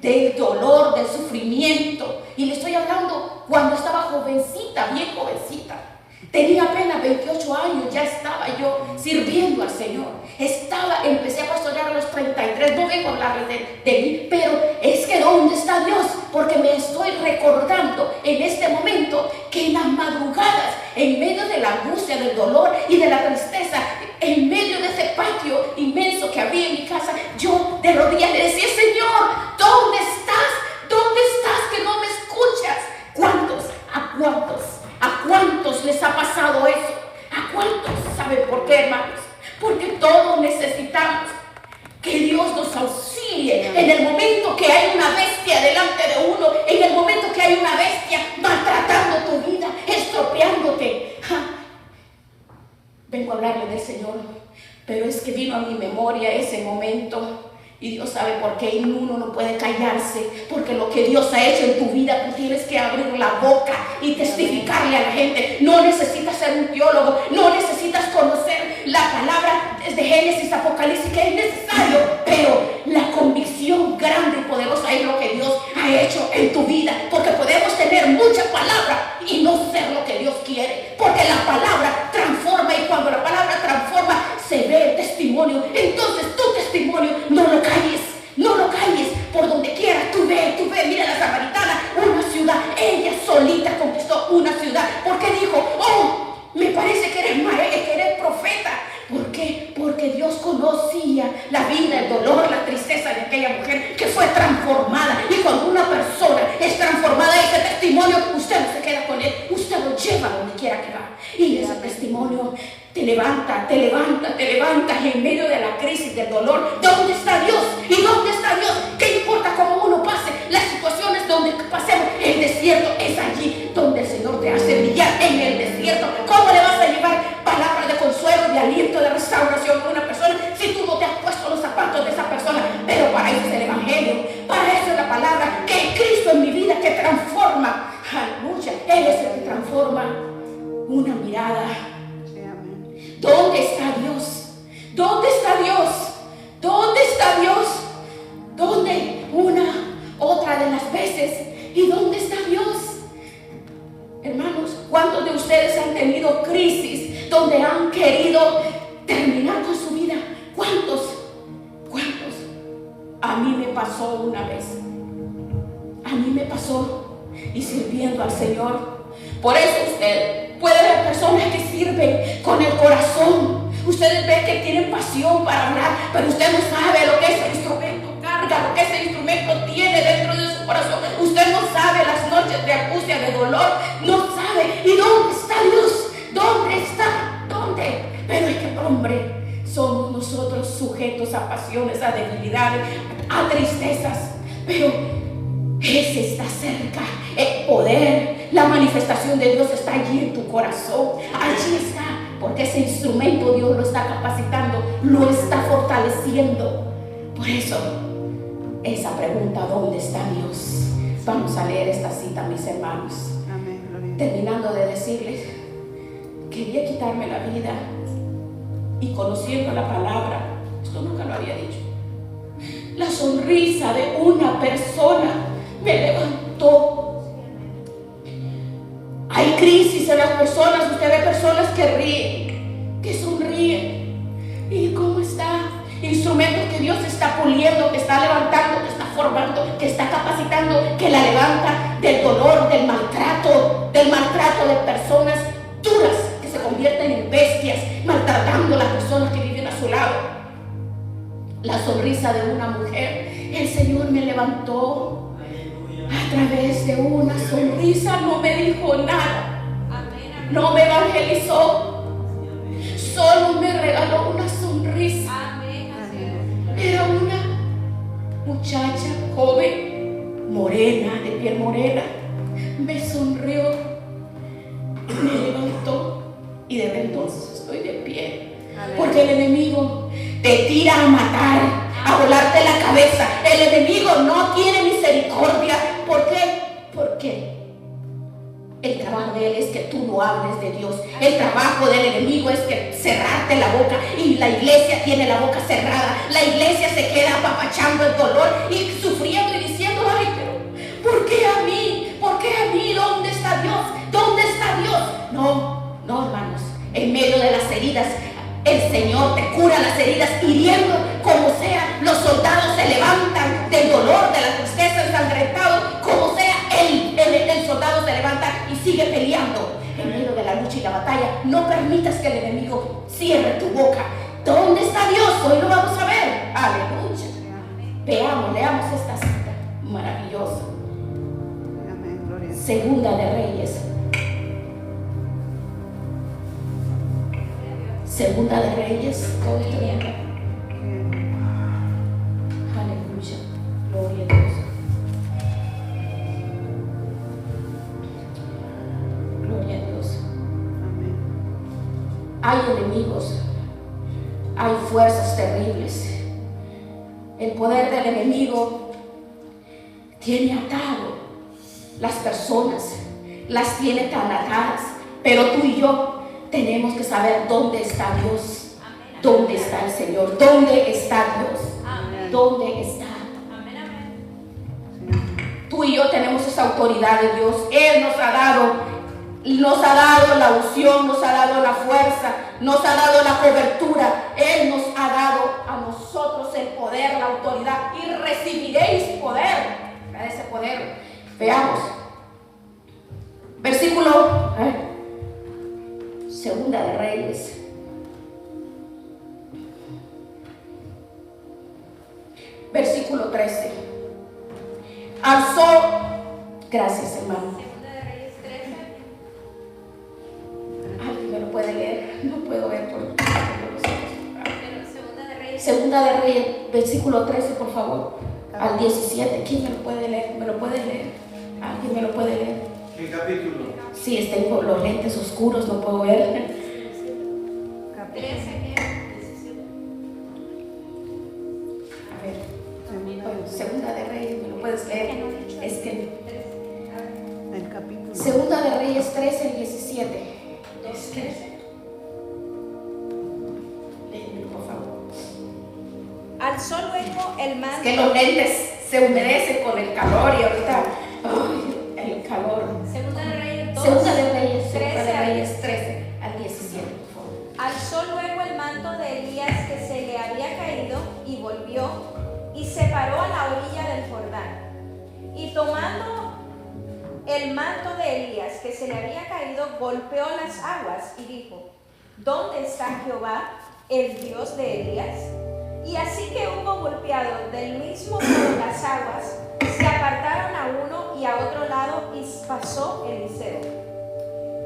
del dolor, del sufrimiento. Y le estoy hablando cuando estaba jovencita, bien jovencita. Tenía apenas 28 años, ya estaba yo sirviendo al Señor. Empecé a pastorear a los 33, no vengo a hablar de mí, pero es que ¿dónde está Dios? Porque me estoy recordando en este momento que en las madrugadas, en medio de la angustia, del dolor y de la tristeza, en medio de ese patio inmenso que había en mi casa, yo de rodillas le decía: Señor, ¿dónde estás? ¿Dónde estás que no me escuchas? ¿A cuántos les ha pasado eso? ¿A cuántos? ¿Saben por qué, hermanos? Porque todos necesitamos que Dios nos auxilie en el momento que hay una bestia delante de uno, en el momento que hay una bestia maltratando tu vida, estropeándote. Vengo a hablarle del Señor, pero es que vino a mi memoria ese momento. Y Dios sabe por qué, y uno no puede callarse, porque lo que Dios ha hecho en tu vida, tú tienes que abrir la boca y testificarle a la gente. No necesitas ser un teólogo, no necesitas conocer la palabra desde Génesis, Apocalipsis, que es necesario, pero la convicción grande y poderosa es lo que Dios ha hecho en tu vida, porque podemos tener mucha palabra y no ser lo que Dios quiere, porque la palabra transforma, y cuando la palabra transforma se ve el testimonio. Entonces tu testimonio no lo calles, por donde quiera. Tú ve, mira la samaritana, una ciudad, ella solita conquistó una ciudad, porque dijo: oh, me parece que eres profeta. ¿Por qué? Porque Dios conocía la vida, el dolor, la tristeza de aquella mujer que fue transformada. Y cuando una persona es transformada, ese testimonio, usted no se queda con él, usted lo lleva donde quiera que va. Y ese testimonio te levanta en medio de la crisis, del dolor. ¿Dónde está Dios? ¿Y dónde está Dios? ¿Qué importa cómo uno pase las situaciones donde pasemos? El desierto es allí donde el Señor te hace brillar, en el desierto. ¿Cómo le vas a llevar palabras de consuelo, de aliento, de restauración a una persona si tú no te has puesto los zapatos de esa persona? Pero para eso es el Evangelio, para eso es la palabra, que es Cristo en mi vida, que transforma. Aleluya, Él es el que transforma una mirada. ¿Dónde está Dios? ¿Dónde está Dios? ¿Dónde está Dios? ¿Dónde? Otra de las veces. ¿Y dónde está Dios? Hermanos, ¿cuántos de ustedes han tenido crisis donde han querido terminar con su vida? ¿Cuántos? A mí me pasó una vez. Y sirviendo al Señor. Por eso usted puede ver personas que sirven con el corazón. Ustedes ven que tienen pasión para hablar, pero usted no sabe lo que ese instrumento carga, lo que ese instrumento tiene dentro de su corazón. Usted no sabe las noches de angustia, de dolor, no sabe. ¿Y dónde está Dios? ¿Dónde está? ¿Dónde? Pero es que, hombre, somos nosotros sujetos a pasiones, a debilidades, a tristezas, pero ese está cerca. El poder, la manifestación de Dios está allí en tu corazón. Allí está, porque ese instrumento Dios lo está capacitando, lo está fortaleciendo. Por eso, esa pregunta: ¿dónde está Dios? Vamos a leer esta cita, mis hermanos. Amén. Terminando de decirles, quería quitarme la vida, y conociendo la palabra, esto nunca lo había dicho, la sonrisa de una persona me levantó. Hay crisis en las personas. Usted ve personas que ríen, que sonríen. ¿Y cómo está? Instrumentos que Dios está puliendo, que está levantando, que está formando, que está capacitando, que la levanta del dolor, del maltrato de personas duras que se convierten en bestias, maltratando a las personas que viven a su lado. La sonrisa de una mujer. El Señor me levantó a través de una sonrisa. No me dijo nada, no me evangelizó, solo me regaló una sonrisa. Era una muchacha joven, morena, de piel morena. Me sonrió, me levantó, y desde entonces estoy de pie. Porque el enemigo te tira a matar, a volarte la cabeza. El enemigo no tiene misericordia. ¿Por qué? Porque El trabajo de él es que tú no hables de Dios. El trabajo del enemigo es que cerrarte la boca, y la iglesia tiene la boca cerrada. La iglesia se queda apapachando el dolor y sufriendo y diciendo: ay, pero ¿por qué a mí? ¿Por qué a mí? ¿Dónde está Dios? ¿Dónde está Dios? No, no, hermanos. En medio de las heridas, el Señor te cura las heridas, hiriendo como sea. Los soldados se levantan del dolor, de la tristeza, ensangrentados, como sea. El soldado se levanta y sigue peleando en medio de la lucha y la batalla. No permitas que el enemigo cierre tu boca. ¿Dónde está Dios? Hoy lo vamos a ver. Aleluya. Leamos esta cita maravillosa. Segunda de Reyes. Segunda de Reyes. Todo esto bien. Aleluya. Gloria a Dios. Gloria a Dios. Hay enemigos. Hay fuerzas terribles. El poder del enemigo tiene atado las personas, las tiene tan atadas. Pero tú y yo tenemos que saber dónde está Dios, dónde está el Señor, dónde está Dios, dónde está. Tú y yo tenemos esa autoridad de Dios. Él nos ha dado la unción, nos ha dado la fuerza, nos ha dado la cobertura. Él nos ha dado a nosotros el poder, la autoridad, y recibiréis poder. Ese poder. Veamos. Versículo Segunda de Reyes. Versículo 13. Alzó. Gracias, hermano. Segunda de Reyes 13. Alguien me lo puede leer. No puedo ver por los ojos. Segunda de Reyes. Segunda de Reyes, versículo 13, por favor. Al 17. ¿Quién me lo puede leer? ¿Me lo puede leer? ¿Alguien me lo puede leer? ¿Qué capítulo? Sí, tengo los lentes oscuros, no puedo ver. 13, 17. A ver, Segunda de Reyes, ¿me lo puedes leer? Es que El capítulo. Segunda de Reyes 13, el 17. Es que léeme, por favor. Alzó luego el Es manto. que los lentes se humedecen con el calor y ahorita, el calor. Segunda de Reyes 2. Segunda de Reyes 13 13 al 17, por favor. Alzó luego el manto de Elías que se le había caído y volvió y se paró a la orilla del Jordán. Y tomando el manto de Elías que se le había caído, golpeó las aguas y dijo: ¿dónde está Jehová, el Dios de Elías? Y así que hubo golpeado del mismo modo las aguas, se apartaron a uno y a otro lado y pasó Eliseo.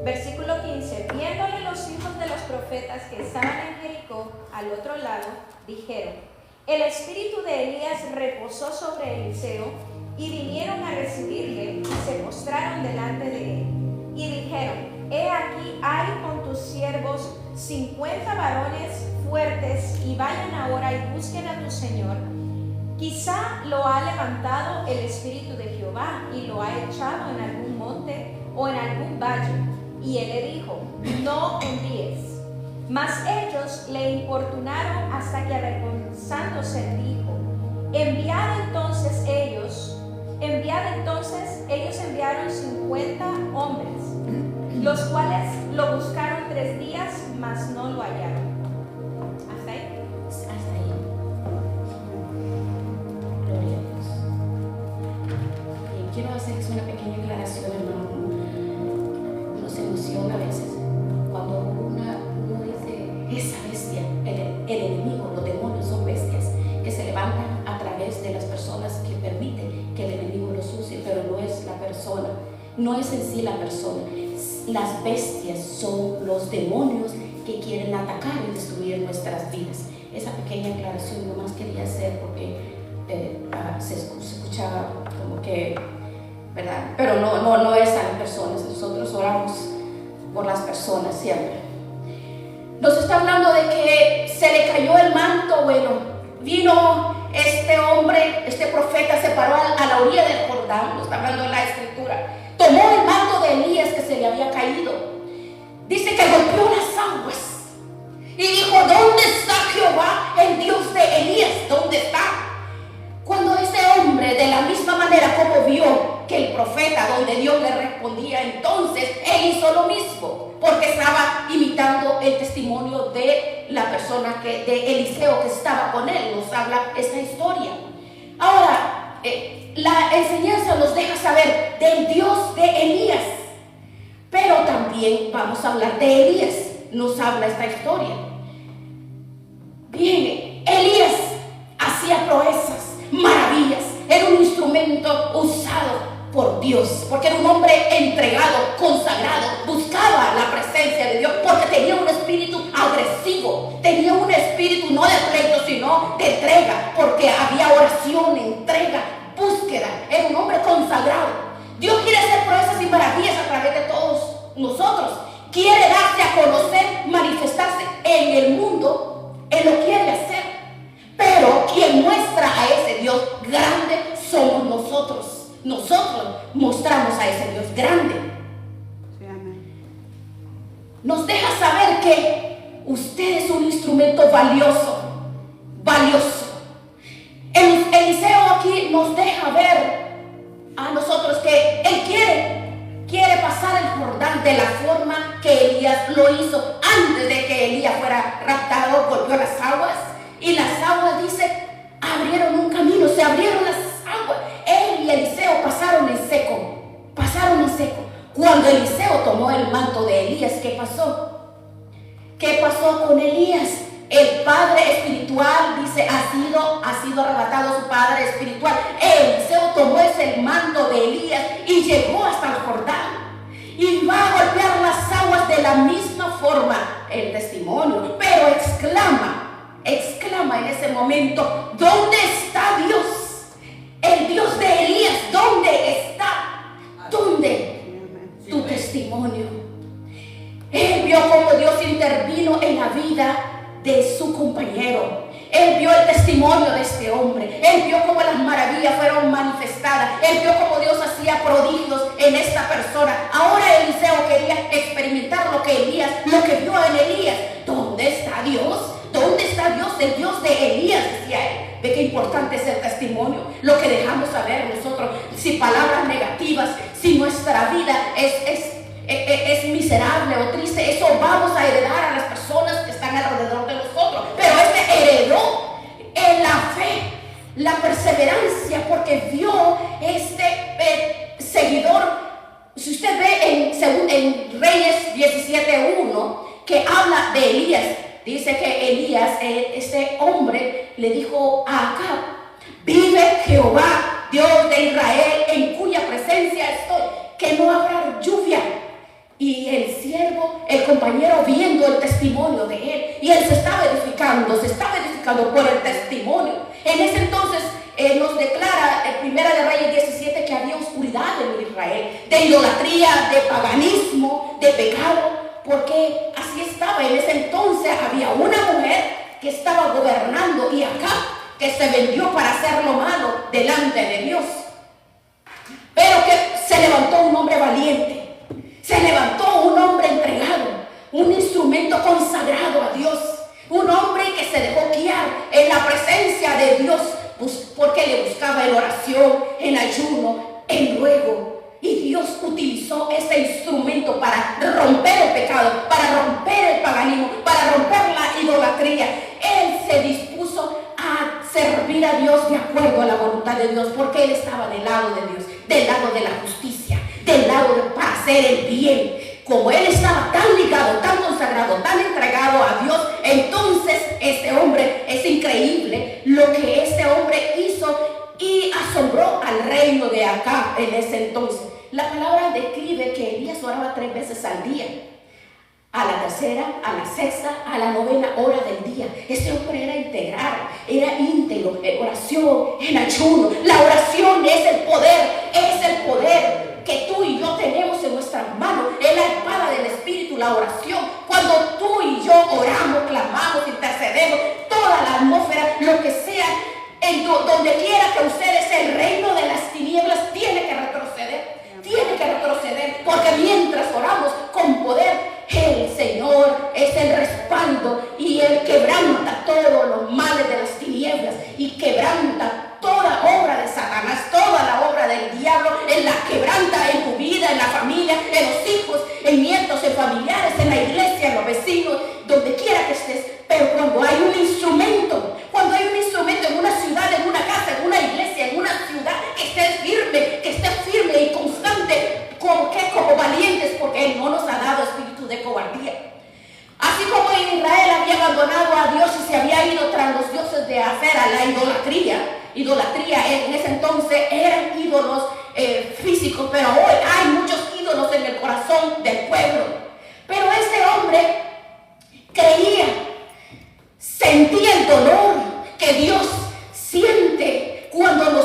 Versículo 15. Viéndole los hijos de los profetas que estaban en Jericó al otro lado, dijeron: el espíritu de Elías reposó sobre Eliseo, y vinieron a recibirle y se postraron delante de él. Y dijeron: he aquí hay con tus siervos 50 varones fuertes, y vayan ahora y busquen a tu señor. Quizá lo ha levantado el espíritu de Jehová y lo ha echado en algún monte o en algún valle. Y él le dijo: no envíes. Mas ellos le importunaron hasta que, avergonzándose, dijo: enviad entonces ellos enviaron 50 hombres, los cuales lo buscaron 3 días, mas no lo hallaron. ¿Hasta ahí? Hasta ahí. Gloria a Dios. Bien, quiero hacerles una pequeña aclaración, hermano. Uno se emociona a veces cuando uno dice: esa bestia, el enemigo, los demonios son bestias que se levantan a través de las personas que permiten que el enemigo los use, pero no es la persona, no es en sí la persona. Las bestias son los demonios que quieren atacar y destruir nuestras vidas. Esa pequeña aclaración nomás quería hacer porque se escucha como que, ¿verdad? Pero no es a las personas. Nosotros oramos por las personas siempre. Nos está hablando de que se le cayó el manto. Bueno, vino este hombre, este profeta, se paró a la orilla del Jordán. Nos está hablando de la escritura. Tomó el manto de Elías que se donde Dios le respondía, entonces él hizo lo mismo, porque estaba imitando el testimonio de la persona de Eliseo que estaba con él. Nos habla esta historia. Ahora, la enseñanza nos deja saber del Dios de Elías, pero también vamos a hablar de Elías. Nos habla esta historia. Bien, Elías hacía proezas, maravillas, era un instrumento usado por Dios, porque era un hombre entregado, consagrado, buscaba la presencia de Dios, porque tenía un espíritu agresivo, tenía un espíritu no de pleito, sino de entrega, porque había oración, entrega, búsqueda, era un hombre consagrado. Dios quiere hacer proezas y maravillas a través de todos nosotros, quiere darse a conocer, manifestarse en el mundo, Él lo quiere hacer, pero quien muestra a ese Dios grande somos nosotros. Nosotros mostramos a ese Dios grande. Sí, amén. Nos deja saber que usted es un instrumento valioso, valioso. Eliseo aquí nos deja ver a nosotros que él quiere pasar el Jordán de la forma que Elías lo hizo antes de que Elías fuera raptado. Golpeó las aguas y las aguas, dice, abrieron un camino, se abrieron las aguas. Él y Eliseo pasaron en seco. Cuando Eliseo tomó el manto de Elías, ¿qué pasó? ¿Qué pasó con Elías? El padre espiritual, dice, ha sido arrebatado su padre espiritual. Eliseo tomó ese manto de Elías y llegó hasta el Jordán. Y va a golpear las aguas de la misma forma, el testimonio, pero exclama en ese momento, ¿dónde está Dios? El Dios de Elías, ¿dónde está? ¿Dónde? Tu testimonio. Él vio cómo Dios intervino en la vida de su compañero. Él vio el testimonio de este hombre. Él vio cómo las maravillas fueron manifestadas. Él vio cómo Dios hacía prodigios en esta persona. Ahora Eliseo quería experimentar lo que vio en Elías. ¿Dónde está Dios? ¿Dónde está Dios? El Dios de Elías, decía él. Ve qué importante es el testimonio, lo que dejamos saber nosotros. Si palabras negativas, si nuestra vida es miserable o triste, eso vamos a heredar a las personas que están alrededor de nosotros. Pero heredó en la fe, la perseverancia, porque vio seguidor. Si usted ve en Reyes 17:1, que habla de Elías, dice que Elías, este hombre, le dijo a Acab, vive Jehová, Dios de Israel, en cuya presencia estoy, que no habrá lluvia. Y el siervo, el compañero, viendo el testimonio de él, y él se estaba edificando por el testimonio. En ese entonces nos declara en 1 de Reyes 17 que había oscuridad en Israel, de idolatría, de paganismo, de pecado, porque así estaba. En ese entonces había una mujer que estaba gobernando, y acá que se vendió para hacer lo malo delante de Dios. Pero que se levantó un hombre valiente. Se levantó un hombre entregado, un instrumento consagrado a Dios, un hombre que se dejó guiar en la presencia de Dios, porque le buscaba en oración, en ayuno, en ruego. Y Dios utilizó este instrumento para romper el pecado, para romper el paganismo, para romper la idolatría. Él se dispuso a servir a Dios de acuerdo a la voluntad de Dios, porque él estaba del lado de Dios, del lado de la justicia, del lado para hacer el bien. Como él estaba tan ligado, tan consagrado, tan entregado a Dios, entonces este hombre, es increíble lo que este hombre hizo y asombró al reino de Acab en ese entonces. La palabra describe que Elías oraba 3 veces al día. A la tercera, a la sexta, a la novena hora del día. Este hombre era integral, era íntegro en oración, en ayuno. La oración es el poder que tú y yo tenemos en nuestras manos. Es la espada del Espíritu, la oración. Cuando tú y yo oramos, clamamos, intercedemos, toda la atmósfera, lo que sea, donde quiera que ustedes, el reino de las tinieblas tiene que retroceder. Porque mientras oramos con poder, el Señor es el respaldo, y Él quebranta todos los males de las tinieblas y quebranta toda obra de Satanás, toda la obra del diablo. Él la quebranta en tu que hacer a la idolatría. Idolatría en ese entonces eran ídolos físicos, pero hoy hay muchos ídolos en el corazón del pueblo. Pero este hombre creía, sentía el dolor que Dios siente cuando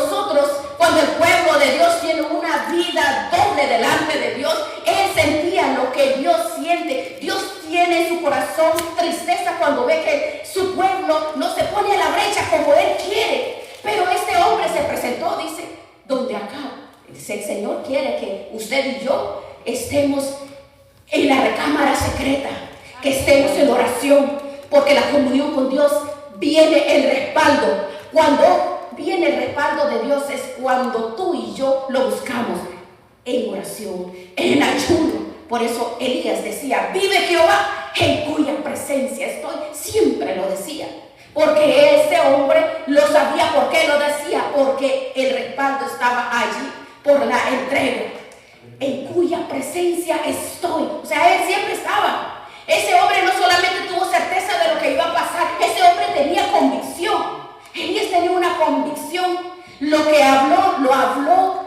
el pueblo de Dios tiene una vida doble delante de Dios. Él sentía lo que Dios siente. Dios tiene en su corazón tristeza cuando ve que su pueblo no se pone a la brecha como Él quiere. Pero este hombre se presentó, dice, donde acá. Dice, el Señor quiere que usted y yo estemos en la recámara secreta, que estemos en oración, porque la comunión con Dios viene el respaldo. Cuando viene el respaldo de Dios es cuando tú y yo lo buscamos en oración, en ayuno. Por eso Elías decía, vive Jehová, en cuya presencia estoy. Siempre lo decía, porque ese hombre lo sabía. ¿Por qué lo decía? Porque el respaldo estaba allí por la entrega. En cuya presencia estoy. O sea, él siempre estaba. Ese hombre no solamente tuvo certeza de lo que iba a pasar, ese hombre tenía convicción. Elías tenía una convicción. Lo que habló, lo habló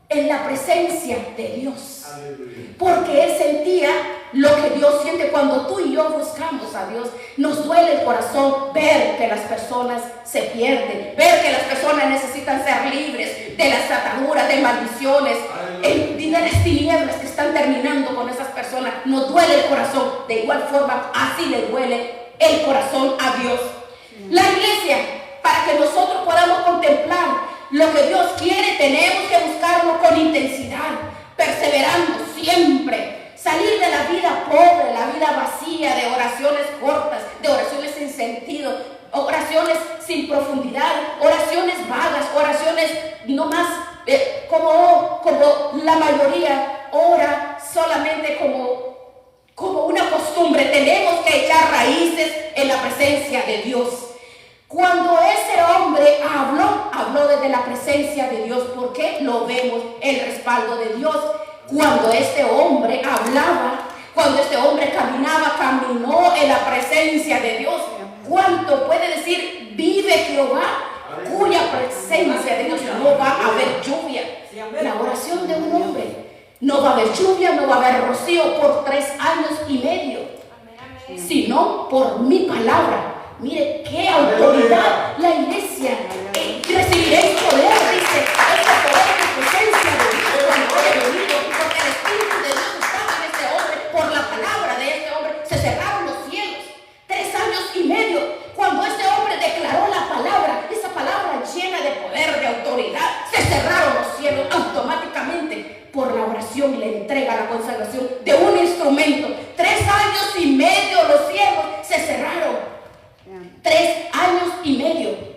en la presencia de Dios. Porque él sentía lo que Dios siente cuando tú y yo buscamos a Dios. Nos duele el corazón ver que las personas se pierden, ver que las personas necesitan ser libres de las ataduras, de maldiciones, de las tinieblas que están terminando con esas personas. Nos duele el corazón. De igual forma, así le duele el corazón a Dios. La iglesia, para que nosotros podamos contemplar lo que Dios quiere, tenemos que buscarlo con intensidad, perseverando siempre. Salir de la vida pobre, la vida vacía, de oraciones cortas, de oraciones sin sentido, oraciones sin profundidad, oraciones vagas, oraciones no más como la mayoría ora, solamente como una costumbre. Tenemos que echar raíces en la presencia de Dios. Cuando ese hombre habló desde la presencia de Dios, porque lo vemos, el respaldo de Dios. Cuando este hombre hablaba, cuando este hombre caminó en la presencia de Dios. ¿Cuánto puede decir vive Jehová? Cuya presencia de Dios no va a haber lluvia. La oración de un hombre, no va a haber lluvia, no va a haber rocío por 3 años y medio, sino por mi palabra. Mire qué autoridad la iglesia. Recibiréis poder, dice, este poder en la presencia de Dios cuando haya venido, porque el Espíritu de Dios estaba en este hombre. Por la palabra de este hombre se cerraron los cielos. 3 años y medio. Cuando este hombre declaró la palabra, esa palabra llena de poder, de autoridad, se cerraron los cielos automáticamente por la oración y la entrega, la consagración de un instrumento. 3 años y medio los cielos se cerraron. 3 años y medio.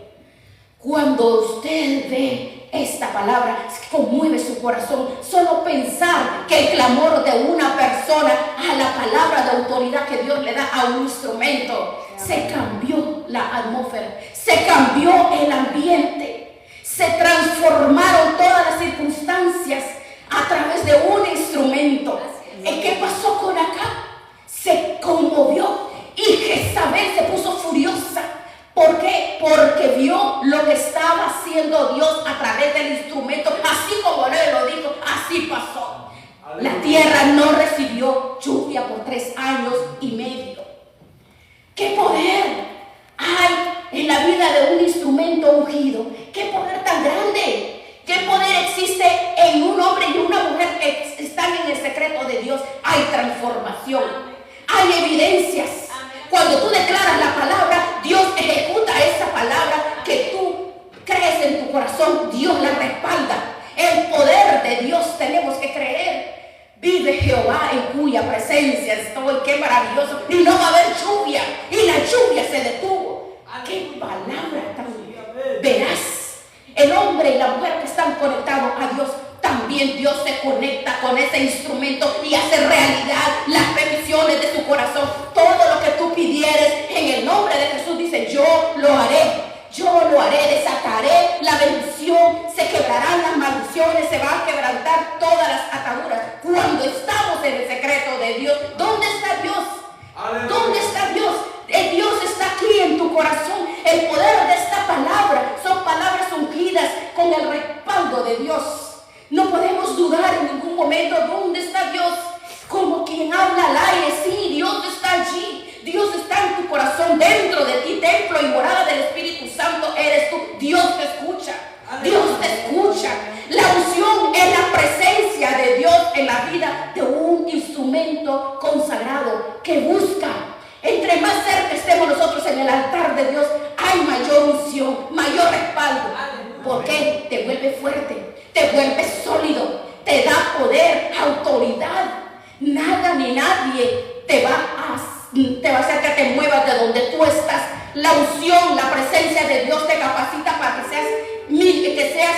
Cuando usted ve esta palabra, conmueve su corazón. Solo pensar que el clamor de una persona a la palabra de autoridad que Dios le da a un instrumento, se cambió la atmósfera, se cambió el ambiente, se transformaron todas las circunstancias a través de un instrumento. ¿Qué pasó con acá? Se conmovió. Y Jezabel se puso furiosa. ¿Por qué? Porque vio lo que estaba haciendo Dios a través del instrumento. Así como él lo dijo, así pasó. La tierra no recibió lluvia por 3 años y medio. ¿Qué poder hay en la vida de un instrumento ungido? ¿Qué poder tan grande? ¿Qué poder existe en un hombre y una mujer que están en el secreto de Dios? Hay transformación, hay evidencias. Cuando tú declaras la palabra, Dios ejecuta esa palabra que tú crees en tu corazón. Dios la respalda. El poder de Dios tenemos que creer. Vive Jehová en cuya presencia estoy. Qué maravilloso. Y no va a haber lluvia. Y la lluvia se detuvo. Qué palabra tan veraz. El hombre y la mujer que están conectados a Dios, también Dios se conecta con ese instrumento y hace realidad las peticiones de su corazón. Todo lo que tú pidieres en el nombre de Jesús, dice, yo lo haré. Yo lo haré, desataré la bendición, se quebrarán las maldiciones, se van a quebrantar todas las ataduras. Cuando estamos en el secreto de Dios, ¿dónde está Dios? ¿Dónde está Dios? El Dios está aquí en tu corazón. El poder de son palabras ungidas con el respaldo de Dios. No podemos dudar en ningún momento dónde está Dios. Como quien habla al aire, sí, Dios está allí. Dios está en tu corazón, dentro de ti, templo y morada del Espíritu Santo eres tú. Dios te escucha. Dios te escucha. La unción es la presencia de Dios en la vida de un instrumento consagrado que busca. Entre más cerca estemos nosotros en el altar de Dios, hay mayor unción, mayor respaldo. ¿Por qué? Te vuelve fuerte, te vuelve sólido, te da poder, autoridad. Nada ni nadie te va a hacer que te muevas de donde tú estás. La unción, la presencia de Dios te capacita para que seas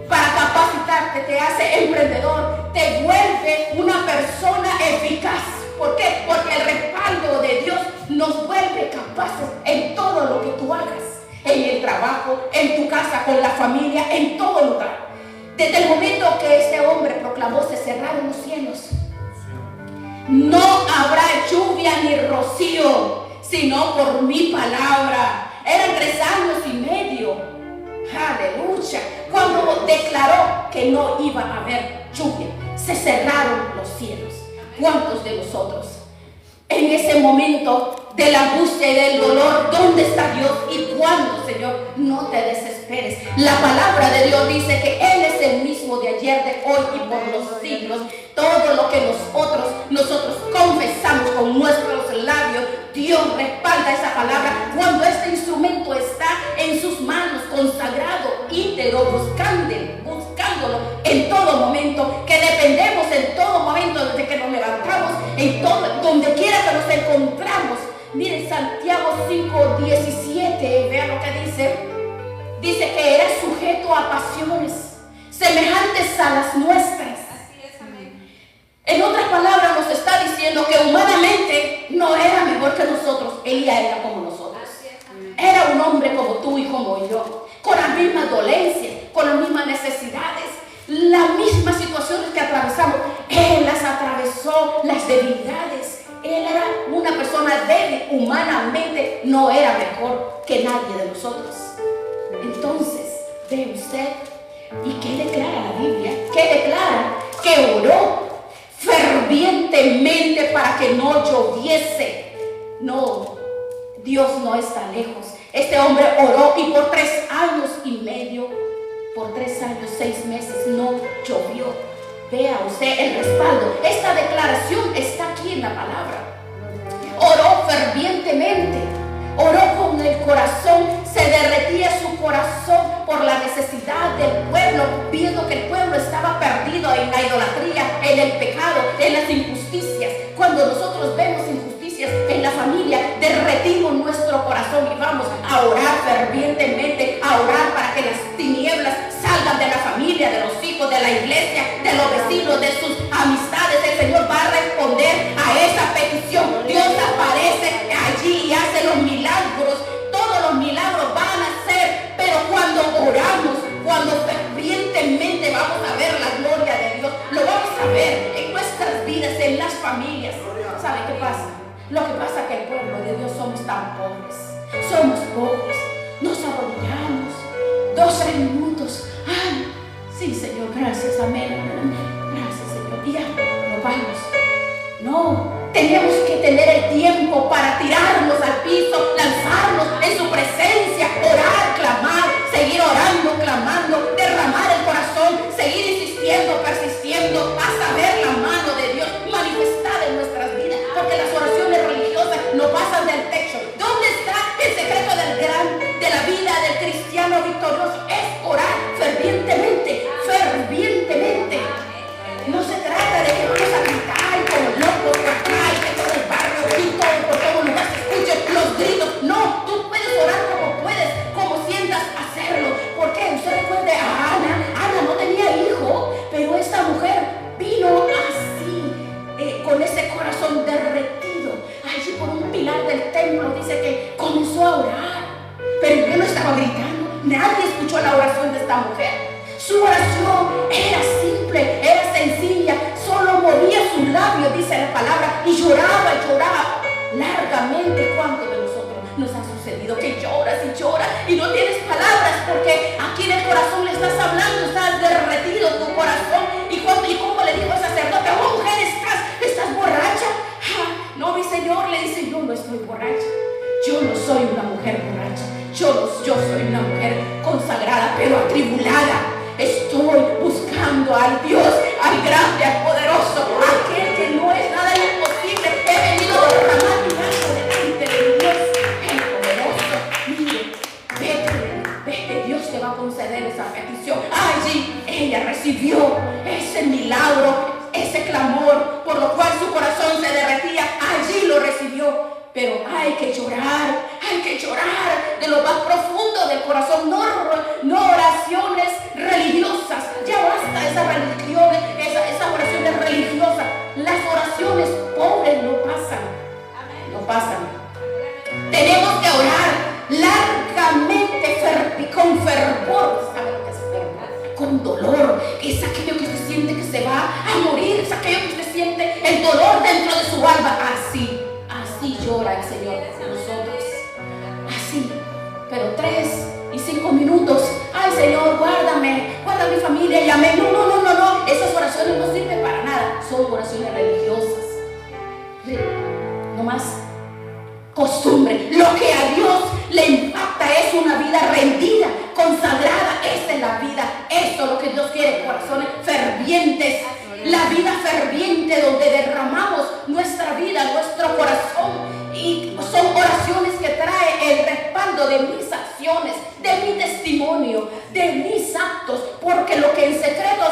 para capacitarte, te hace emprendedor, te vuelve una persona eficaz. ¿Por qué? Porque el respaldo de Dios nos vuelve capaces en todo lo que tú hagas, en el trabajo, en tu casa, con la familia, en todo lugar. Desde el momento que este hombre proclamó, se cerraron los cielos. No habrá lluvia ni rocío, sino por mi palabra. Eran 3 años y medio. Aleluya. Cuando declaró que no iba a haber lluvia, se cerraron los cielos. ¿Cuántos de nosotros en ese momento de la angustia y del dolor, dónde está Dios y cuándo, Señor? No te desesperes. La palabra de Dios dice que Él es el mismo de ayer, de hoy y por los siglos. Todo lo que nosotros confesamos con nuestros labios, Dios respalda esa palabra cuando este instrumento está en sus manos, consagrado, íntegro, buscándolo en todo momento, que dependemos en todo momento desde que nos levantamos, en todo, donde quiera que nos encontramos. Miren Santiago 5:17, vean lo que dice. Dice que era sujeto a pasiones semejantes a las nuestras. En otras palabras nos está diciendo que humanamente no era mejor que nosotros. Elías era como nosotros. Era un hombre como tú y como yo, con las mismas dolencias, con las mismas necesidades, las mismas situaciones que atravesamos. Él las atravesó, las debilidades. Él era una persona débil, humanamente no era mejor que nadie de nosotros. Entonces, ve usted, ¿y qué declara la Biblia? ¿Qué declara? Que oró fervientemente para que no lloviese. No, Dios no está lejos. Este hombre oró y por 3 años y medio, por 3 años, 6 meses no llovió. Vea usted el respaldo. Esta declaración está aquí en la palabra. Oró fervientemente, oró con el corazón, se derretía su corazón por la necesidad del pueblo, viendo que el pueblo estaba perdido en la idolatría, en el pecado, en las injusticias. Cuando nosotros vemos injusticias en la familia, derretimos nuestro corazón y vamos a orar fervientemente, a orar para que las tinieblas salgan de la familia, de los hijos, de la iglesia, de los vecinos, de sus amistades. El Señor va a responder a esa petición. Dios aparece allí y hace los milagros. Todos los milagros van a ser, pero cuando oramos, cuando fervientemente vamos a ver la gloria de Dios, lo vamos a ver en nuestras vidas, en las familias. ¿Sabe qué pasa? Lo que pasa es que el pueblo de Dios somos tan pobres. Somos pobres. Nos arrodillamos 2-3 minutos. Ay, sí, Señor, gracias, amén, amén. Gracias, Señor. Y ya, nos vamos. No, tenemos que tener el tiempo para tirarnos al piso, lanzarnos en su presencia, orar, clamar, seguir orando, clamando, derramar el corazón, seguir insistiendo, persistiendo, hasta ver la mano de Dios manifestada en nuestras vidas, porque las oraciones religiosas no pasan del techo. ¿Dónde está el secreto de la vida del cristiano victorioso? Es orar fervientemente, fervientemente. No se trata de que vamos a gritar como locos por acá y que todo el barrio y todo por todo lugar se escuchen los gritos. No, tú puedes orar como puedes, como sientas hacerlo. ¿Por qué? Usted recuerde a Ana. Ana no tenía hijo, pero esta mujer vino así, con ese corazón derretido. Allí por un pilar del templo dice que comenzó a orar, pero yo no estaba gritando. Nadie escuchó la oración de esta mujer. Su oración era simple, era sencilla, solo movía sus labios, dice la palabra, y lloraba largamente. ¿Cuánto de nosotros nos ha sucedido que lloras y lloras y no tienes palabras atribulada. Estoy buscando al Dios, al grande, al poderoso, aquel que no es nada imposible. He venido a derramar mi alma delante de Dios, el poderoso. Mire, vete, Dios te va a conceder esa petición. Allí ella recibió ese milagro, ese clamor, por lo cual su corazón se derretía. Allí lo recibió. Pero hay que llorar de lo más profundo del corazón, no oraciones religiosas. Ya basta esas religiones, esas oraciones religiosas. Las oraciones pobres no pasan. Tenemos que orar largamente, con fervor. ¿Sabe lo que es fervor? Con dolor. Es aquello que usted siente que se va a morir, es aquello que usted siente el dolor dentro de su alma. Así llora el Señor por nosotros. Así. Pero 3 y 5 minutos. Ay, Señor, guárdame, guarda mi familia y amén. No. Esas oraciones no sirven para nada. Son oraciones religiosas. No más costumbre. Lo que a Dios le impacta es una vida rendida, consagrada. Esa es la vida. Eso es lo que Dios quiere. Corazones fervientes. La vida ferviente donde derramamos nuestra vida, nuestro corazón. Y son oraciones que traen el respaldo de mis acciones, de mi testimonio, de mis actos. Porque lo que en secreto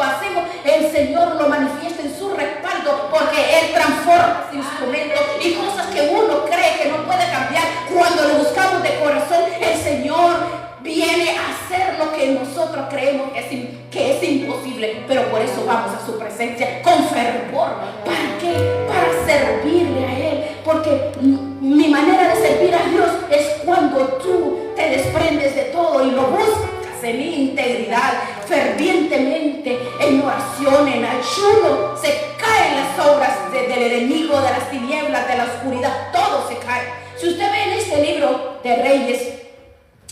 hacemos, el Señor lo manifiesta en su respaldo. Porque Él transforma ese instrumento y cosas que uno cree que no puede cambiar. Cuando lo buscamos de corazón, el Señor viene a hacer lo que nosotros creemos que es imposible. Pero por eso vamos a su presencia con fervor. ¿Para qué? Para servirle a Él. Porque mi manera de servir a Dios es cuando tú te desprendes de todo y lo buscas en integridad, fervientemente, en oración, en ayuno. Se caen las obras del enemigo, de las tinieblas, de la oscuridad. Todo se cae. Si usted ve en este libro de Reyes,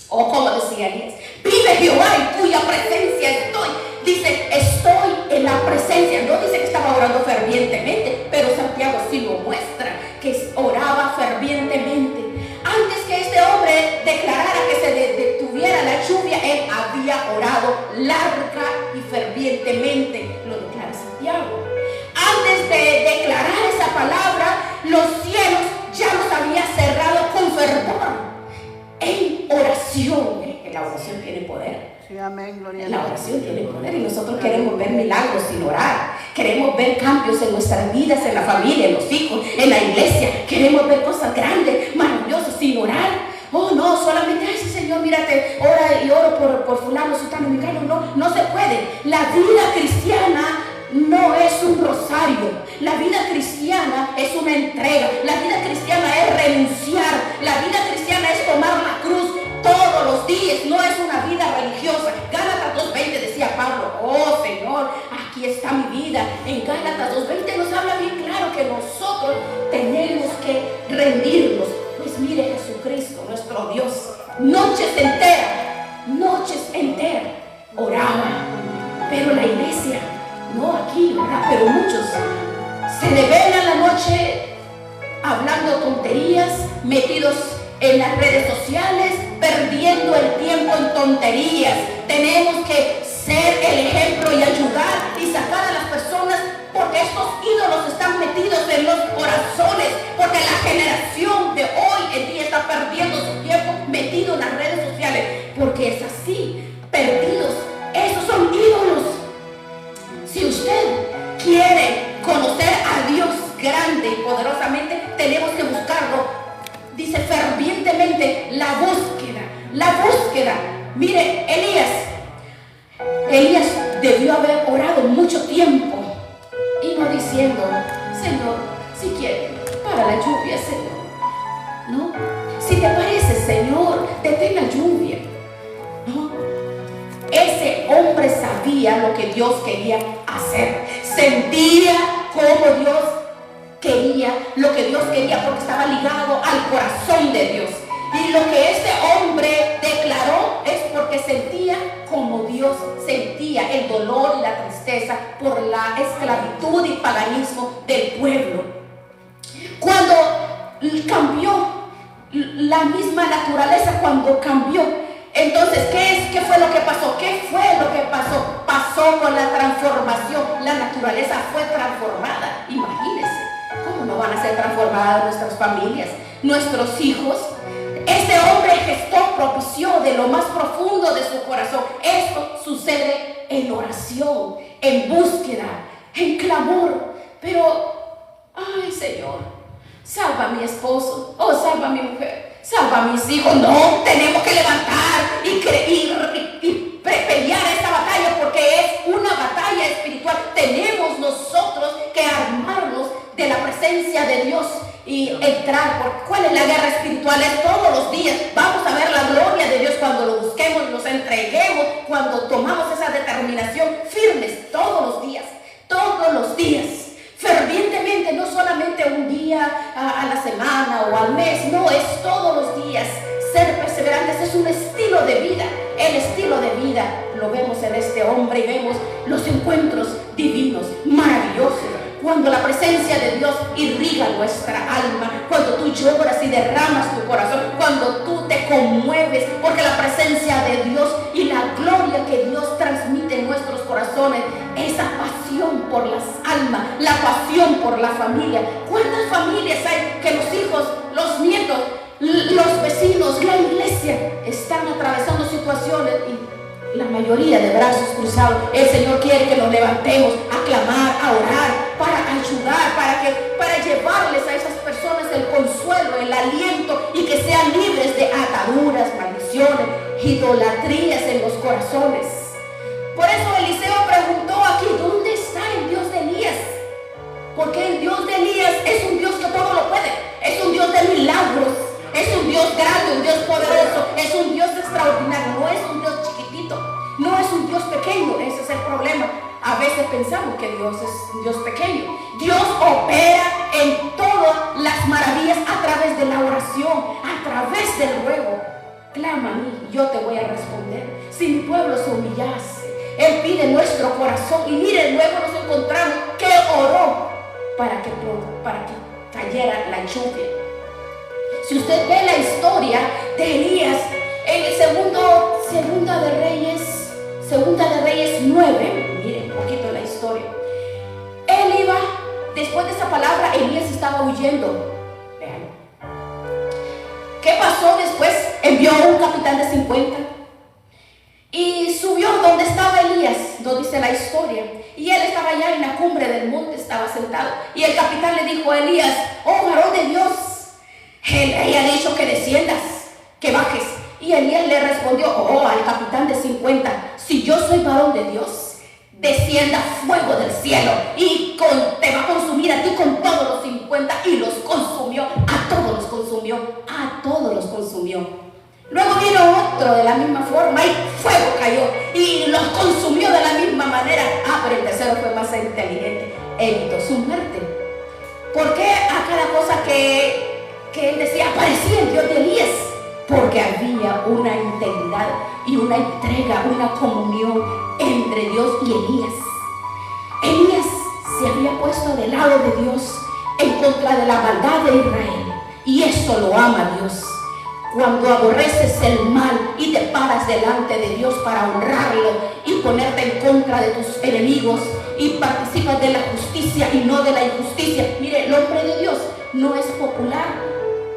o como decía Elías, vive Jehová, en cuya presencia estoy. Dice, estoy en la presencia. No dice que estaba orando fervientemente, pero Santiago sí lo muestra, que oraba fervientemente. Antes que este hombre declarara que se detuviera la lluvia, él había orado larga y fervientemente. Lo declara Santiago. Antes de declarar esa palabra, los cielos ya los había cerrado con fervor. En oración, que la oración tiene poder. Sí, amén, gloria a La Dios. oración tiene poder y nosotros queremos ver milagros sin orar. Queremos ver cambios en nuestras vidas, en la familia, en los hijos, en la iglesia. Queremos ver cosas grandes, maravillosas sin orar. Oh, no, solamente, ay, sí, Señor, mírate, ora y oro por fulano, sutano, micano. No se puede. La vida cristiana no es un rosario. La vida cristiana es una entrega. La vida cristiana es renunciar. La vida cristiana es tomar la cruz todos los días. No es una vida religiosa. Gálatas 2:20 decía Pablo, oh Señor, aquí está mi vida. En Gálatas 2:20 nos habla bien claro que nosotros tenemos que rendirnos. Pues mire, Jesucristo, nuestro Dios, noches enteras oraba. Pero la iglesia, no aquí, ¿verdad? Pero muchos se desvelan la noche hablando tonterías, metidos en las redes sociales, perdiendo el tiempo en tonterías. Tenemos que ser el ejemplo y ayudar y sacar a las personas, porque estos ídolos están metidos en los corazones, porque la generación de hoy en día está perdiendo su tiempo metido en las redes sociales, porque es así, perdidos. Esos son ídolos. Si usted quiere conocer a Dios grande y poderosamente, tenemos que buscarlo. Dice fervientemente, la búsqueda. Mire, Elías debió haber orado mucho tiempo y no diciendo, Señor, si quieres, para la lluvia, Señor. No, si te parece, Señor, detén la lluvia. No, ese hombre sabía lo que Dios quería hacer. Sentía como Dios quería, lo que Dios quería, porque estaba ligado al corazón de Dios. Y lo que este hombre declaró es porque sentía como Dios sentía el dolor y la tristeza por la esclavitud y paganismo del pueblo. Cuando cambió la misma naturaleza, cuando cambió, Entonces, ¿qué fue lo que pasó? ¿Qué fue lo que pasó? Pasó con la transformación. La naturaleza fue transformada. Imagínense, ¿cómo no van a ser transformadas nuestras familias, nuestros hijos? Este hombre gestó, propició de lo más profundo de su corazón. Esto sucede en oración, en búsqueda, en clamor. Pero, ay, Señor, salva a mi esposo, oh, salva a mi mujer, salva a mis hijos. No, tenemos que levantar y pelear esta batalla, porque es una batalla espiritual. Tenemos nosotros que armarnos de la presencia de Dios y entrar. ¿Cuál es la guerra espiritual? Es todos los días. Vamos a ver la gloria de Dios cuando lo busquemos, nos entreguemos, cuando tomamos esa determinación firmes todos los días, fervientemente, no solamente un día a la semana o al mes, no, es todos los días. Ser perseverantes es un estilo de vida. El estilo de vida lo vemos en este hombre y vemos los encuentros divinos, maravillosos. Cuando la presencia de Dios irriga nuestra alma, cuando tú lloras y derramas tu corazón, cuando tú te conmueves, porque la presencia de Dios y la gloria que Dios transmite en nuestros corazones, esa pasión por las almas, la pasión por la familia. ¿Cuántas familias hay que los hijos, los nietos, los vecinos, la iglesia están atravesando situaciones y la mayoría de brazos cruzados? El Señor quiere que nos levantemos a clamar, a orar, para ayudar, para llevarles a esas personas el consuelo, el aliento, y que sean libres de ataduras, maldiciones, idolatrías en los corazones. Por eso Eliseo preguntó aquí, ¿dónde está el Dios de Elías? Porque el Dios de Elías es un Dios que todo lo puede, es un Dios de milagros, es un Dios grande, un Dios poderoso, es un Dios extraordinario, no es un Dios chiquitito, no es un Dios pequeño. Ese es el problema. A veces pensamos que Dios es un Dios pequeño. Dios opera en todas las maravillas a través de la oración, a través del ruego. Clama a mí, yo te voy a responder. Si mi pueblo se humillase, Él pide nuestro corazón. Y miren, luego nos encontramos que oró para que cayera la lluvia. Si usted ve la historia de Elías en el Segunda de Reyes 9, miren un poquito la historia. Él iba, después de esa palabra, Elías estaba huyendo. Vean. ¿Qué pasó después? Envió a un capitán de 50 y subió donde estaba Elías, donde dice la historia. Y él estaba allá en la cumbre del monte, estaba sentado. Y el capitán le dijo a Elías, oh varón de Dios, el rey ha dicho que desciendas, que bajes. Y Elías le respondió, oh, al capitán de 50, si yo soy varón de Dios, descienda fuego del cielo y te va a consumir a ti con todos los 50. Y los consumió, a todos los consumió, a todos los consumió. Luego vino otro de la misma forma y fuego cayó y los consumió de la misma manera. Pero el tercero fue más inteligente, evitó su muerte. ¿Por qué a cada cosa que él decía aparecía el Dios de Elías? Porque había una integridad y una entrega, una comunión entre Dios y Elías. Elías se había puesto del lado de Dios en contra de la maldad de Israel, y eso lo ama Dios. Cuando aborreces el mal y te paras delante de Dios para honrarlo y ponerte en contra de tus enemigos y participas de la justicia y no de la injusticia. Mire, el hombre de Dios no es popular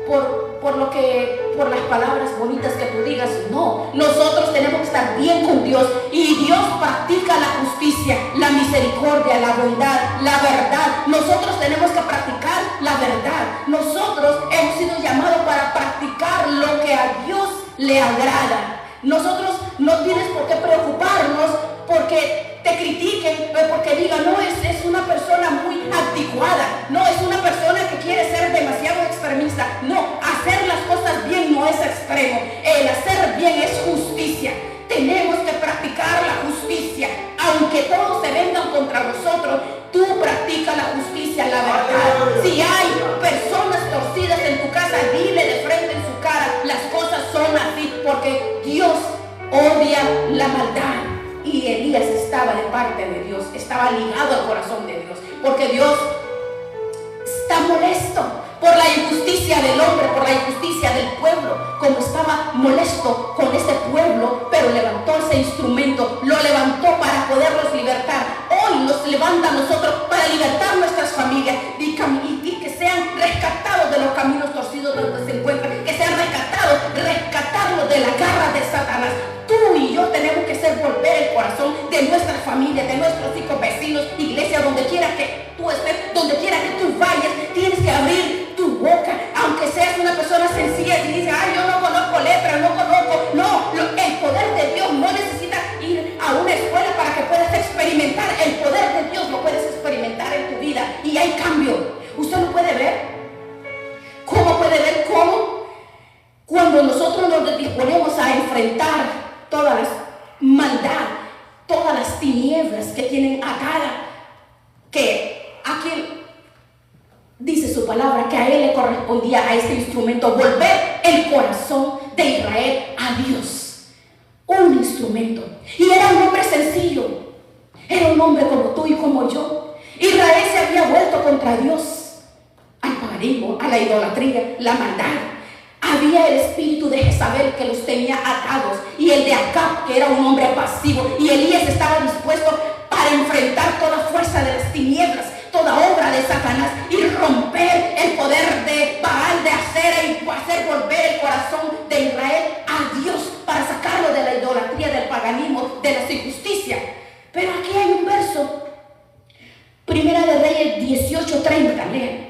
por las palabras bonitas que tú digas. No, nosotros tenemos que estar bien con Dios, y Dios practica la justicia, la misericordia, la bondad, la verdad. Nosotros tenemos que practicar la verdad. Nosotros hemos sido llamados para practicar lo que a Dios le agrada. Nosotros no tienes por qué preocuparnos porque te critiquen, porque digan, no, es una persona muy anticuada, no, es una persona que quiere ser demasiado extremista. No, hacer las cosas bien no es extremo, el hacer bien es justicia. Tenemos que practicar la justicia, aunque todos se vengan contra nosotros. Tú practica la justicia, la verdad. Si hay personas torcidas en tu casa, dile de frente en su cara, las cosas son así, porque Dios odia la maldad. Y Elías estaba de parte de Dios, estaba ligado al corazón de Dios, porque Dios está molesto por la injusticia del hombre, por la injusticia del pueblo, como estaba molesto con este pueblo ese instrumento, lo levantó para poderlos libertar. Hoy nos levanta a nosotros para libertar nuestras familias y que sean rescatados de los caminos torcidos donde se encuentran, que sean rescatados de la garra de Satanás. Tú y yo tenemos que hacer volver el corazón de nuestra familia, de nuestros hijos, vecinos, iglesia, donde quiera que tú estés, donde quiera que tú vayas. Tienes que abrir tu boca, aunque seas una persona sencilla y dices, ay, yo no conozco lepra, no conozco. No, el poder de Dios no necesita ir a una escuela para que puedas experimentar. El poder de Dios lo puedes experimentar en tu vida y hay cambio. Usted lo puede ver. ¿Cómo puede ver cómo? Cuando nosotros nos disponemos a enfrentar toda la maldad, todas las tinieblas que tienen atada, que aquí dice su palabra que a él le correspondía, a este instrumento, volver el corazón de Israel a Dios. Un instrumento. Y era un hombre sencillo, era un hombre como tú y como yo. Israel se había vuelto contra Dios, al paganismo, a la idolatría, la maldad. Había el espíritu de Jezabel que los tenía atados, y el de Acab, que era un hombre pasivo, y Elías estaba dispuesto para enfrentar toda fuerza de las tinieblas, toda obra de Satanás, y romper el poder de Baal, de Acera, y hacer volver el corazón de Israel a Dios, para sacarlo de la idolatría, del paganismo, de la injusticia. Pero aquí hay un verso, Primera de Reyes 18:30, lean.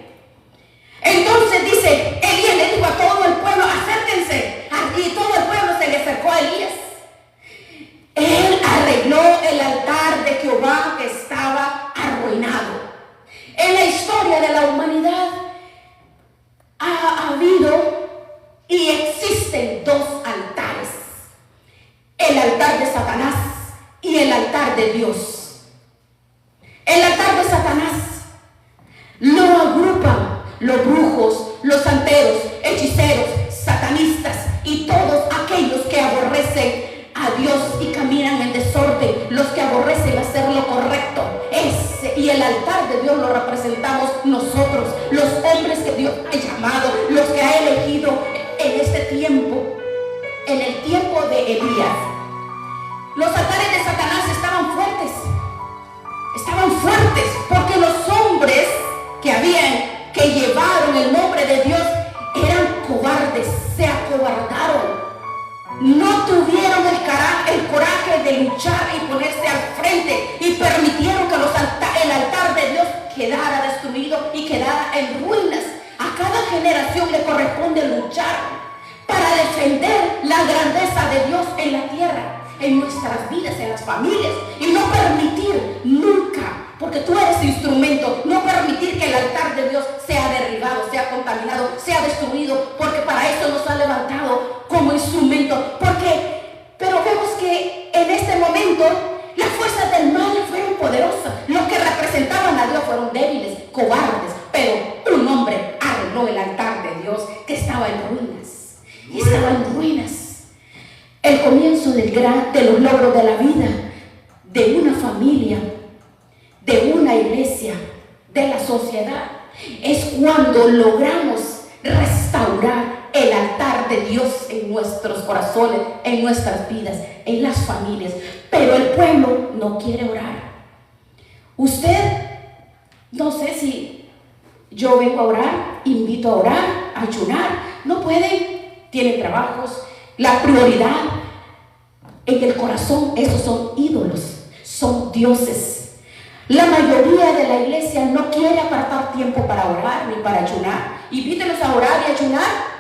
Entonces dice, Elías le dijo a todo el pueblo, acérquense, y todo el pueblo se le acercó a Elías. Él arregló el altar de Jehová que estaba arruinado. En la historia de la humanidad ha habido y existen dos altares: el altar de Satanás y el altar de Dios. El altar de Satanás lo agrupan los brujos, los santeros, hechiceros, satanistas y todos aquellos que aborrecen a Dios y caminan en desorden, los que aborrecen hacer lo correcto. Y el altar de Dios lo representamos nosotros, los hombres que Dios ha llamado, los que ha elegido en este tiempo, en el tiempo de Elías. Los altares de Satanás estaban fuertes, porque los hombres que llevaron el nombre de Dios eran cobardes, se acobardaron, no tuvieron el coraje de luchar y ponerse al frente, y permitieron que el altar de Dios quedara destruido y quedara en ruinas. A cada generación le corresponde luchar para defender la grandeza de Dios en la tierra, en nuestras vidas, en las familias, y no permitir nunca, porque tú eres instrumento, no permitir que el altar de Dios sea derribado, sea contaminado, sea destruido, porque para eso nos ha levantado como instrumento. Pero vemos que en este momento las fuerzas del mal fueron poderosas, los que representaban a Dios fueron débiles, cobardes, pero un hombre arregló el altar de Dios que estaba en ruinas, y estaba en ruinas. El comienzo de los logros de la vida, de una familia, de una iglesia, de la sociedad, es cuando logramos restaurar el altar de Dios en nuestros corazones, en nuestras vidas, en las familias. Pero el pueblo no quiere orar. Usted, no sé si yo vengo a orar, invito a orar, a ayunar, no pueden, tienen trabajos. La prioridad en el corazón, esos son ídolos, son dioses. La mayoría de la iglesia no quiere apartar tiempo para orar ni para ayunar. Invítenos a orar y ayunar.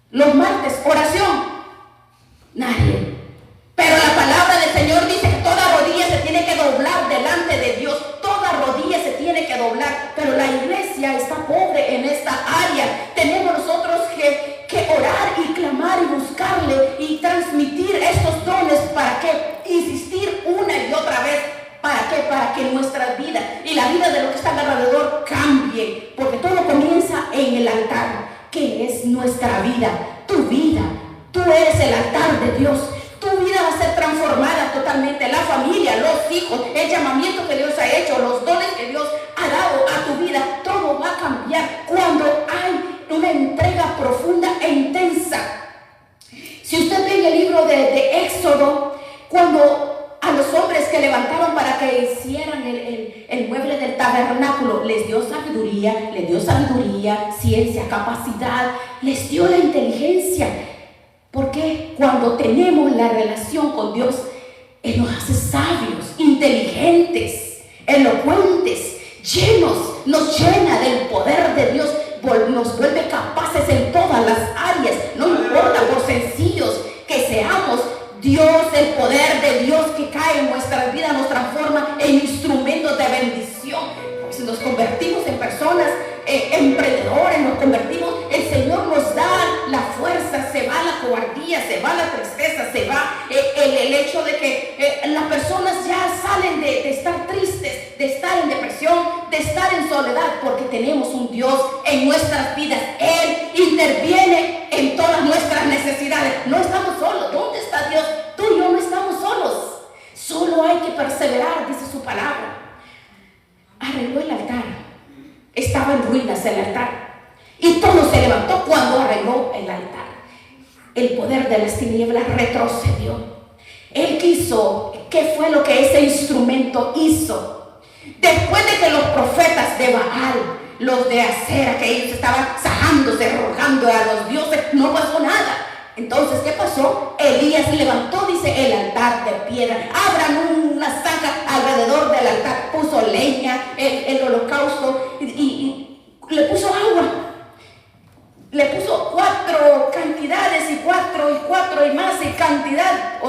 Los martes, oración. Nadie. Pero la palabra del Señor dice que toda rodilla se tiene que doblar delante de Dios. Toda rodilla se tiene que doblar. Pero la iglesia está pobre en esta área. Tenemos nosotros que orar y clamar y buscarle y transmitir estos dones. ¿Para qué? Insistir una y otra vez. ¿Para qué? Para que nuestra vida y la vida de los que están alrededor cambie. Porque todo comienza en el altar, que es nuestra vida, tu vida. Tú eres el altar de Dios. Tu vida va a ser transformada totalmente. La familia, los hijos, el llamamiento que Dios ha hecho, los dones que Dios ha dado a tu vida, todo va a cambiar cuando hay una entrega profunda e intensa. Si usted ve en el libro de Éxodo, Cuando a los hombres que levantaron para que hicieran el mueble del tabernáculo, les dio sabiduría, ciencia, capacidad, les dio la inteligencia. Porque cuando tenemos la relación con Dios, Él nos hace sabios, inteligentes, elocuentes, nos llena del poder de Dios, nos vuelve capaces en todas las áreas, no importa por sencillos que seamos. Dios, el poder de Dios que cae en nuestras vidas nos transforma en instrumentos de bendición. Pues nos convertimos en personas emprendedores, el Señor nos da la fuerza, se va la cobardía, se va la tristeza, se va el hecho de que las personas ya salen de estar tristes, de estar en depresión, de estar en soledad, porque tenemos un Dios en nuestras vidas. Él interviene en todas nuestras necesidades. No estamos solos. ¿Dónde está Dios? Tú y yo no estamos solos. Solo hay que perseverar, dice su palabra. Arregló el altar. Estaba en ruinas el altar. Y todo se levantó cuando arregló el altar. El poder de las tinieblas retrocedió. Él quiso. ¿Qué fue lo que ese instrumento hizo? Después de que los profetas de Baal, los de Acera, que ellos estaban sajándose, rogando a los dioses, no pasó nada. Entonces, ¿qué pasó? Elías levantó, dice, el altar de piedra. Abran una zanja alrededor del altar. Puso leña, el holocausto y le puso agua. Le puso 4 cantidades y 4 y más y cantidad.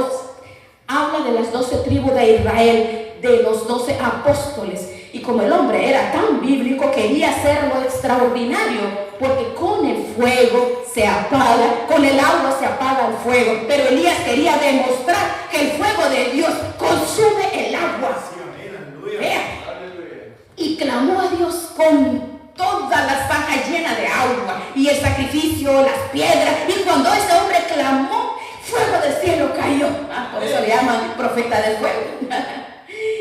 Habla de las 12 tribus de Israel, de los 12 apóstoles. Y como el hombre era tan bíblico, quería hacerlo extraordinario, porque con el fuego se apaga, con el agua se apaga el fuego. Pero Elías quería demostrar que el fuego de Dios consume el agua. Y clamó a Dios con toda la zanja llena de agua y el sacrificio, las piedras. Y cuando ese hombre clamó, fuego del cielo cayó. Por eso le llaman profeta del fuego.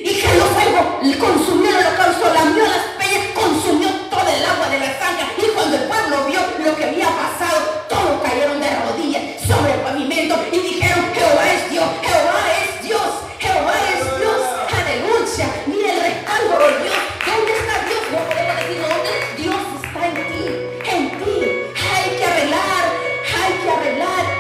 Y cayó fuego, le consumió el holocausto, lamió las peñas, consumió todo el agua de la zanja. Y cuando el pueblo vio lo que había pasado, todos cayeron de rodillas sobre el pavimento y dijeron: Jehová es Dios, Jehová es Dios, Jehová es Dios. Aleluya. Mira el respaldo de Dios. ¿Dónde está Dios? No podemos decir dónde. Dios está en ti, en ti. Hay que arreglar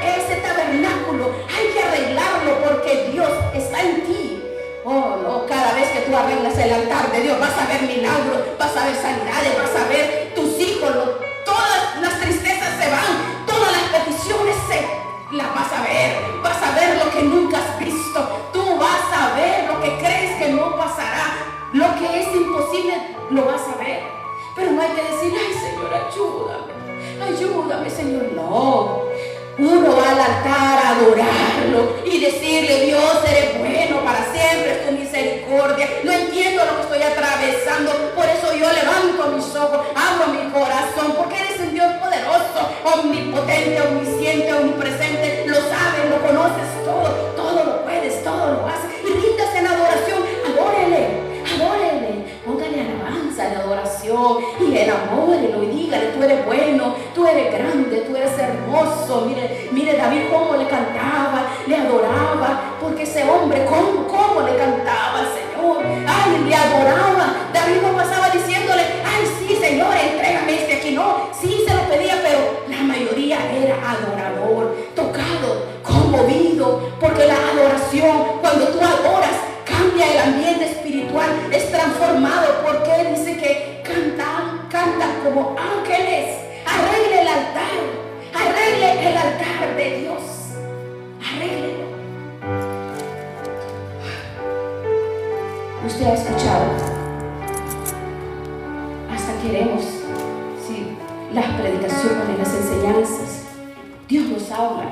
ese tabernáculo, hay que arreglarlo porque Dios está en ti. Oh, no, cada vez que tú arreglas el altar de Dios, vas a ver milagros, vas a ver sanidades, vas a ver tus hijos, todas las tristezas se van, todas las peticiones las vas a ver lo que nunca has visto, tú vas a ver lo que crees que no pasará, lo que es imposible lo vas a ver. Pero no hay que decir: ay, Señor, ayúdame, Señor. No, uno va al altar a adorarlo y decirle: Dios, eres bueno, para siempre es tu misericordia. No entiendo lo que estoy atravesando, por eso yo levanto mis ojos, abro mi corazón, porque eres un Dios poderoso, omnipotente, omnisciente, omnipresente. Lo sabes, lo conoces todo lo puedes, todo lo haces. Y ríndase en adoración, adórele, póngale alabanza en adoración y enamórelo y dígale: tú eres bueno, tú eres grande, tú eres hermoso. Mire David cómo le cantaba, le adoraba, porque ese hombre cómo le cantaba al Señor. Ay, le adoraba. David no pasaba diciéndole: ay, sí, Señor, entrégame este aquí. No, sí se lo pedía, pero la mayoría era adorador, tocado, conmovido, porque la adoración, cuando tú adoras, cambia el ambiente espiritual, es transformado, porque dice que cantan como ángeles. Arregle el altar de Dios, arréglelo. Usted ha escuchado, hasta queremos, sí, las predicaciones, las enseñanzas. Dios nos habla.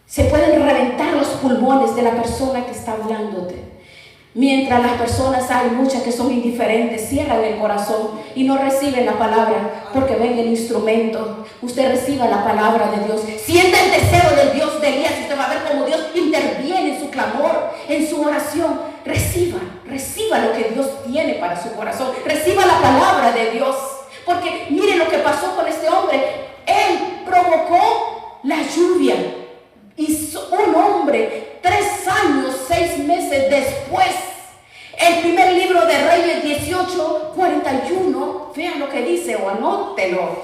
Se pueden reventar los pulmones de la persona que está hablándote. Mientras las personas, hay muchas que son indiferentes, cierran el corazón y no reciben la palabra porque ven el instrumento. Usted reciba la palabra de Dios. Sienta el deseo del Dios de Elías y usted va a ver cómo Dios interviene en su clamor, en su oración. Reciba lo que Dios tiene para su corazón. Reciba la palabra de Dios. Porque mire lo que pasó con este hombre. Él provocó la lluvia. Y un hombre, 3 meses después, el primer libro de Reyes 18:41, vean lo que dice o anótelo.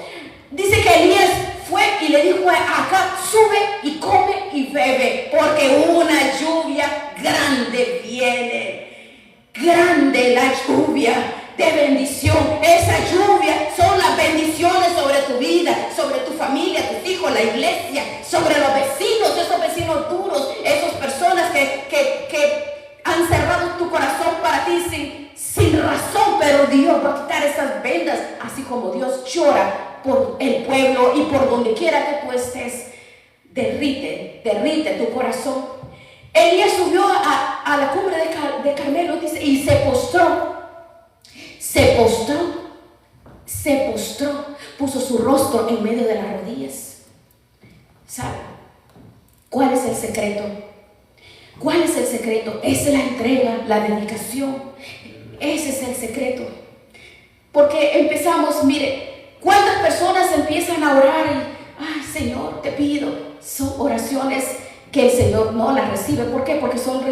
Dice que Elías fue y le dijo a Acab: sube y come y bebe, porque una lluvia grande viene. Grande la lluvia de bendición. Esa lluvia son las bendiciones sobre tu vida, sobre tu familia, tus hijos, la iglesia, sobre los vecinos, esos vecinos duros, esas personas que han cerrado tu corazón para ti sin razón, pero Dios va a quitar esas vendas, así como Dios llora por el pueblo y por donde quiera que tú estés. Derrite tu corazón. Elías subió a la cumbre de Carmelo, dice, y se postró, puso su rostro en medio de las rodillas. ¿Sabe cuál es el secreto? ¿Cuál es el secreto? Es la entrega, la dedicación. Ese es el secreto. Porque empezamos, mire, ¿cuántas personas empiezan a orar y, ay, Señor, te pido? Son oraciones que el Señor no las recibe. ¿Por qué? Porque son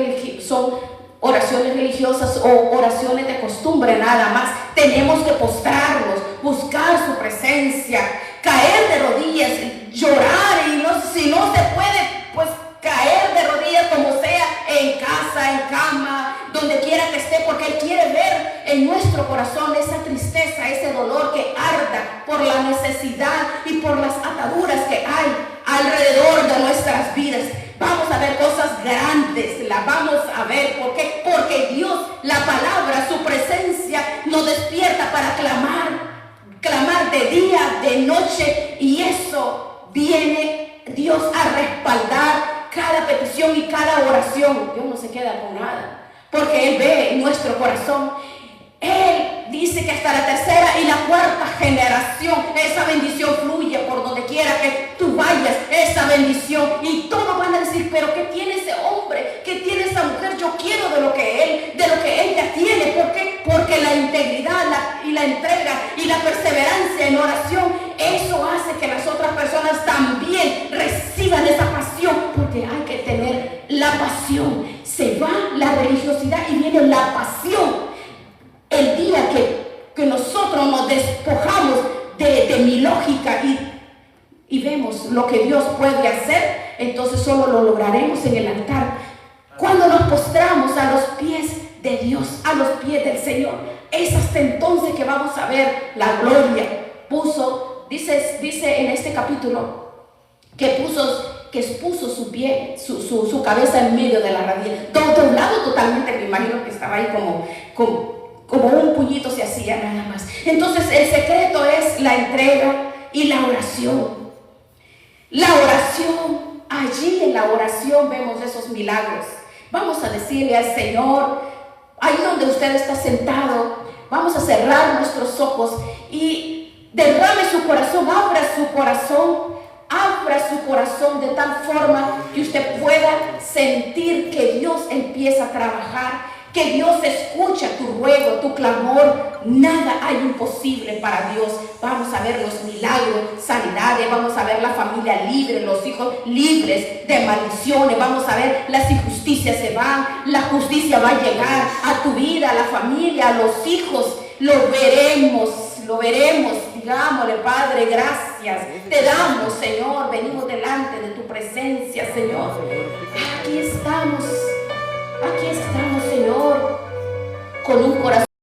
oraciones religiosas o oraciones de costumbre nada más. Tenemos que postrarnos, buscar su presencia, caer de rodillas, llorar, y si no se puede, pues caer de rodillas como sea, en casa, en cama, donde quiera que esté, porque Él quiere ver en nuestro corazón esa tristeza, ese dolor que arda por la necesidad y por las ataduras que hay alrededor de nuestras vidas. Vamos a ver cosas grandes, las vamos a ver. ¿Por qué? Porque Dios, la palabra, su presencia nos despierta para clamar de día, de noche, y eso viene Dios a respaldar cada petición y cada oración. Dios no se queda con nada, porque Él ve nuestro corazón. Él dice que hasta la tercera y la cuarta generación esa bendición fluye por donde quiera que tú vayas, esa bendición, y todos van a decir: pero ¿qué tiene ese hombre? ¿Qué tiene esa mujer? Yo quiero de lo que ella tiene. ¿Por qué? Porque la integridad y la entrega y la perseverancia en oración, eso hace que las otras personas también reciban esa pasión, porque hay que tener la pasión. Se va la religiosidad y viene la pasión. El día que nosotros nos despojamos de mi lógica y vemos lo que Dios puede hacer, entonces solo lo lograremos en el altar. Cuando nos postramos a los pies de Dios, a los pies del Señor, es hasta entonces que vamos a ver la gloria. Dice en este capítulo que puso su pie, su cabeza en medio de la rodilla, doblado totalmente. Me imagino que estaba ahí como un puñito se hacía nada más. Entonces el secreto es la entrega y la oración. La oración, allí en la oración vemos esos milagros. Vamos a decirle al Señor, ahí donde usted está sentado, vamos a cerrar nuestros ojos y derrame su corazón, abra su corazón de tal forma que usted pueda sentir que Dios empieza a trabajar, que Dios escucha tu ruego, tu clamor. Nada hay imposible para Dios. Vamos a ver los milagros, sanidades, vamos a ver la familia libre, los hijos libres de maldiciones, vamos a ver las injusticias se van, la justicia va a llegar a tu vida, a la familia, a los hijos. Lo veremos. Digámosle: Padre, gracias te damos, Señor, venimos delante de tu presencia, Señor. Aquí estamos, Señor, con un corazón